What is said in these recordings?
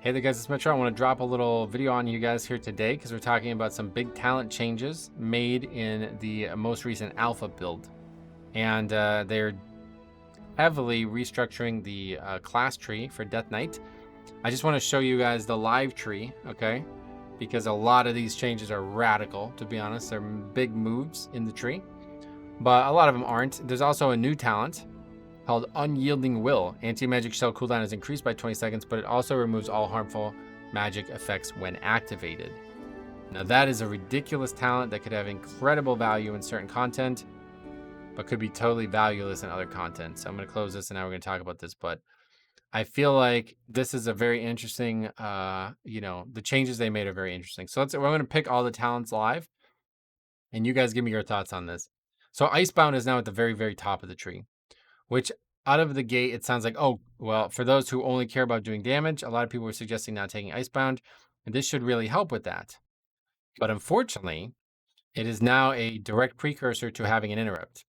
Hey there guys, it's Metro. I want to drop a little video on you guys here today because we're talking about some big talent changes made in the most recent alpha build. And they're heavily restructuring the class tree for Death Knight. I just want to show you guys the live tree, okay? Because a lot of these changes are radical, to be honest. They're big moves in the tree, but a lot of them aren't. There's also a new talent called Unyielding Will. Anti-magic shell cooldown is increased by 20 seconds, but it also removes all harmful magic effects when activated. Now that is a ridiculous talent that could have incredible value in certain content, but could be totally valueless in other content. So I'm going to close this and now we're going to talk about this, but I feel like this is a very interesting, the changes they made are very interesting. So we're going to pick all the talents live and you guys give me your thoughts on this. So Icebound is now at the very, very top of the tree, which out of the gate, it sounds like, oh, well, for those who only care about doing damage, a lot of people were suggesting not taking Icebound, and this should really help with that. But unfortunately, it is now a direct precursor to having an interrupt.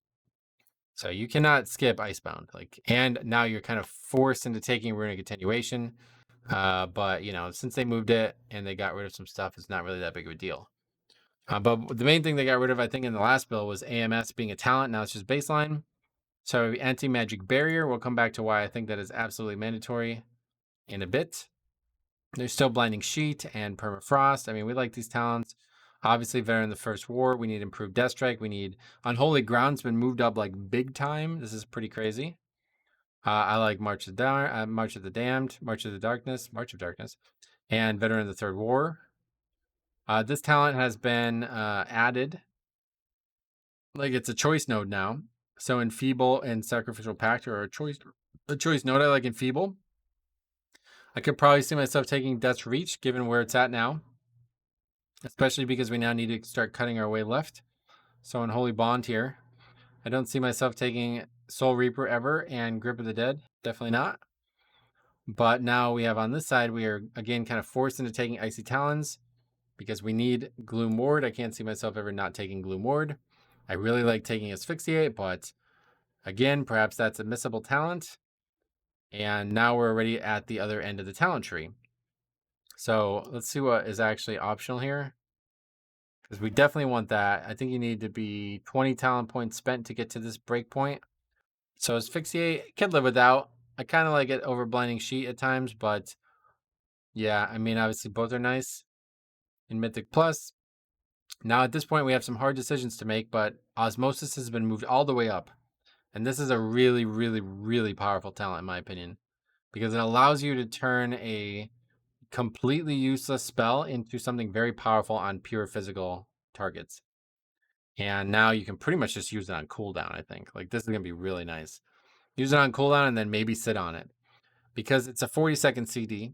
So you cannot skip Icebound, and now you're kind of forced into taking Runic Attenuation. But since they moved it and they got rid of some stuff, it's not really that big of a deal. But the main thing they got rid of, I think, in the last build was AMS being a talent. Now it's just baseline. So anti-magic barrier, we'll come back to why I think that is absolutely mandatory in a bit. There's still blinding sheet and permafrost. I mean, we like these talents. Obviously, Veteran the First War. We need improved Death Strike. We need Unholy Ground's been moved up like big time. This is pretty crazy. I like March of the Damned, March of Darkness, and Veteran of the Third War. This talent has been added. Like it's a choice node now. So Enfeeble and Sacrificial Pact are a choice node. I like Enfeeble. I could probably see myself taking Death's Reach given where it's at now, especially because we now need to start cutting our way left. So Unholy Bond here. I don't see myself taking Soul Reaper ever and Grip of the Dead. Definitely not. But now we have on this side, we are again kind of forced into taking Icy Talons because we need Gloom Ward. I can't see myself ever not taking Gloom Ward. I really like taking Asphyxiate, but again, perhaps that's a missable talent. And now we're already at the other end of the talent tree. So let's see what is actually optional here. Because we definitely want that. I think you need to be 20 talent points spent to get to this break point. So Asphyxiate, could live without. I kind of like it over Blinding Sheet at times, but yeah, I mean, obviously both are nice in Mythic Plus. Now at this point, we have some hard decisions to make, but Osmosis has been moved all the way up. And this is a really, really, really powerful talent, in my opinion, because it allows you to turn a completely useless spell into something very powerful on pure physical targets. And now you can pretty much just use it on cooldown, I think. Like, this is going to be really nice. Use it on cooldown and then maybe sit on it. Because it's a 40-second CD.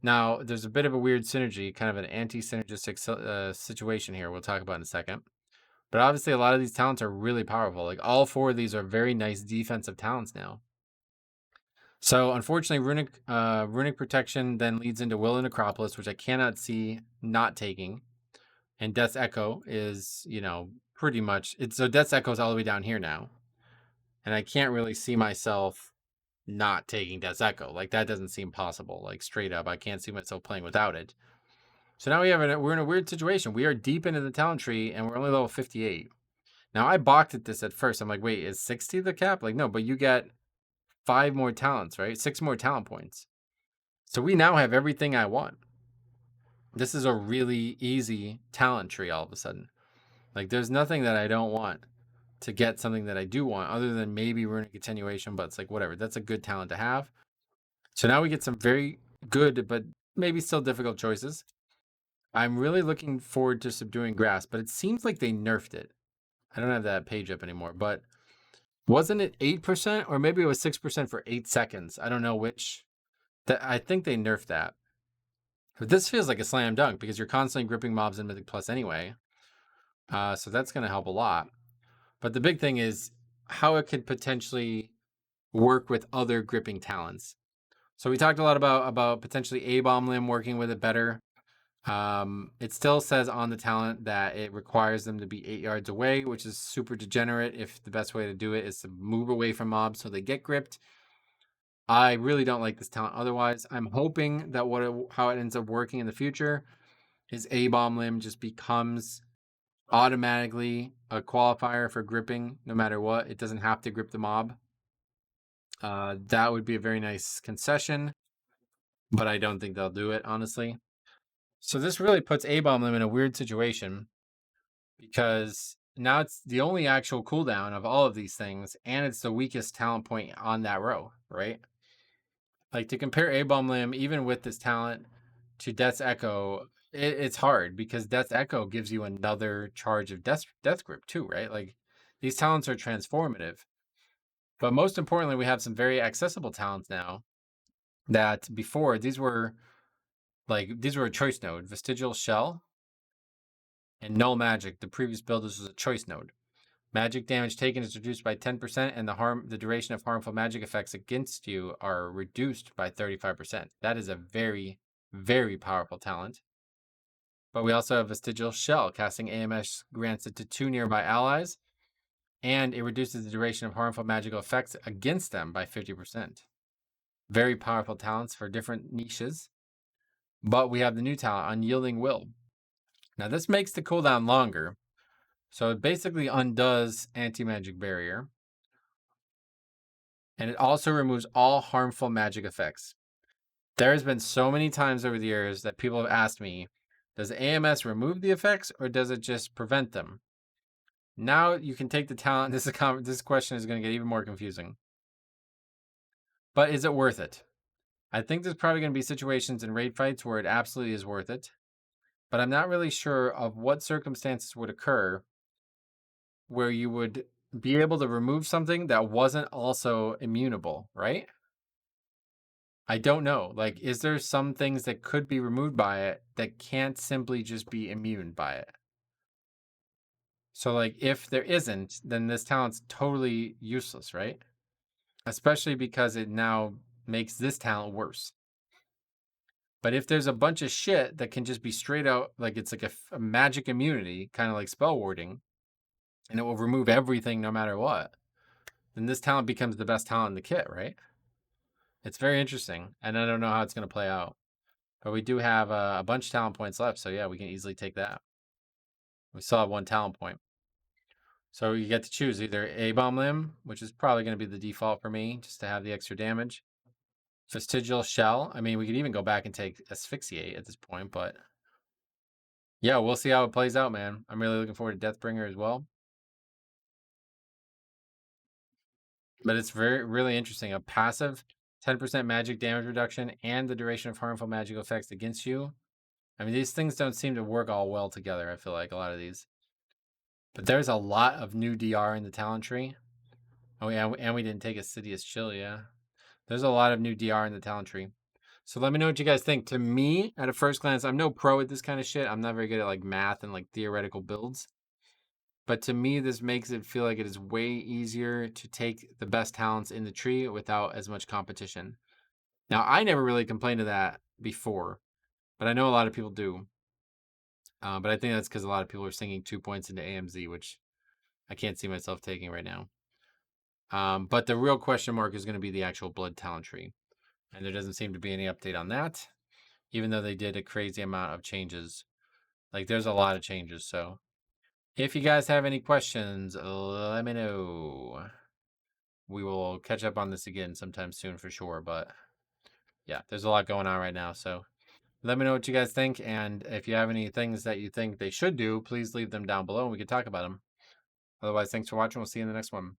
Now, there's a bit of a weird synergy, kind of an anti-synergistic situation here we'll talk about in a second. But obviously, a lot of these talents are really powerful. Like, all four of these are very nice defensive talents now. So, unfortunately, Runic Protection then leads into Will and Necropolis, which I cannot see not taking. And Death's Echo is, pretty much... So Death's Echo is all the way down here now. And I can't really see myself not taking Death's Echo. Like, that doesn't seem possible. Like, straight up, I can't see myself playing without it. So now we're in a weird situation. We are deep into the talent tree, and we're only level 58. Now, I balked at this at first. I'm like, wait, is 60 the cap? Like, no, but you get 5 more talents, right? 6 more talent points. So we now have everything I want. This is a really easy talent tree all of a sudden. Like, there's nothing that I don't want to get something that I do want, other than maybe Runic Attenuation, but it's like, whatever. That's a good talent to have. So now we get some very good, but maybe still difficult choices. I'm really looking forward to Subduing Grass, but it seems like they nerfed it. I don't have that page up anymore, but wasn't it 8% or maybe it was 6% for 8 seconds? I don't know which. I think they nerfed that. But this feels like a slam dunk because you're constantly gripping mobs in Mythic Plus anyway. So that's going to help a lot. But the big thing is how it could potentially work with other gripping talents. So we talked a lot about potentially A-Bomb Limb working with it better. It still says on the talent that it requires them to be 8 yards away, which is super degenerate if the best way to do it is to move away from mobs so they get gripped. I really don't like this talent otherwise. I'm hoping that how it ends up working in the future is A-bomb limb just becomes automatically a qualifier for gripping no matter what. It doesn't have to grip the mob. That would be a very nice concession, but I don't think they'll do it, honestly. So this really puts A-bomb limb in a weird situation because now it's the only actual cooldown of all of these things, and it's the weakest talent point on that row, right? Like to compare A-bomb limb, even with this talent, to Death's Echo, it's hard because Death's Echo gives you another charge of death grip too, right? Like these talents are transformative. But most importantly, we have some very accessible talents now that before these were a choice node. Vestigial Shell and Null Magic. The previous build was a choice node. Magic damage taken is reduced by 10%, and the duration of harmful magic effects against you are reduced by 35%. That is a very, very powerful talent. But we also have Vestigial Shell. Casting AMS grants it to 2 nearby allies, and it reduces the duration of harmful magical effects against them by 50%. Very powerful talents for different niches. But we have the new talent, Unyielding Will. Now, this makes the cooldown longer. So it basically undoes Anti-Magic Barrier. And it also removes all harmful magic effects. There's been so many times over the years that people have asked me, does AMS remove the effects or does it just prevent them? Now you can take the talent. This question is going to get even more confusing. But is it worth it? I think there's probably going to be situations in raid fights where it absolutely is worth it. But I'm not really sure of what circumstances would occur where you would be able to remove something that wasn't also immunable, right? I don't know. Like, is there some things that could be removed by it that can't simply just be immune by it? So, like, if there isn't, then this talent's totally useless, right? Especially because it now makes this talent worse. But if there's a bunch of shit that can just be straight out, like it's like a magic immunity, kind of like spell warding, and it will remove everything no matter what, then this talent becomes the best talent in the kit, right? It's very interesting, and I don't know how it's going to play out. But we do have a bunch of talent points left, so yeah, we can easily take that. We still have 1 talent point. So you get to choose either A-Bomb Limb, which is probably going to be the default for me, just to have the extra damage. Vestigial Shell. I mean, we could even go back and take Asphyxiate at this point, but yeah, we'll see how it plays out, man. I'm really looking forward to Deathbringer as well. But it's really interesting. A passive 10% magic damage reduction and the duration of harmful magical effects against you. I mean, these things don't seem to work all well together, I feel like, a lot of these. But there's a lot of new DR in the talent tree. Oh, yeah, and we didn't take Assidious Chill, yeah. There's a lot of new DR in the talent tree. So let me know what you guys think. To me, at a first glance, I'm no pro at this kind of shit. I'm not very good at like math and like theoretical builds. But to me, this makes it feel like it is way easier to take the best talents in the tree without as much competition. Now, I never really complained of that before, but I know a lot of people do. But I think that's because a lot of people are singing 2 points into AMZ, which I can't see myself taking right now. But the real question mark is going to be the actual blood talent tree. And there doesn't seem to be any update on that, even though they did a crazy amount of changes. Like, there's a lot of changes. So if you guys have any questions, let me know. We will catch up on this again sometime soon for sure. But yeah, there's a lot going on right now. So let me know what you guys think. And if you have any things that you think they should do, please leave them down below and we can talk about them. Otherwise, thanks for watching. We'll see you in the next one.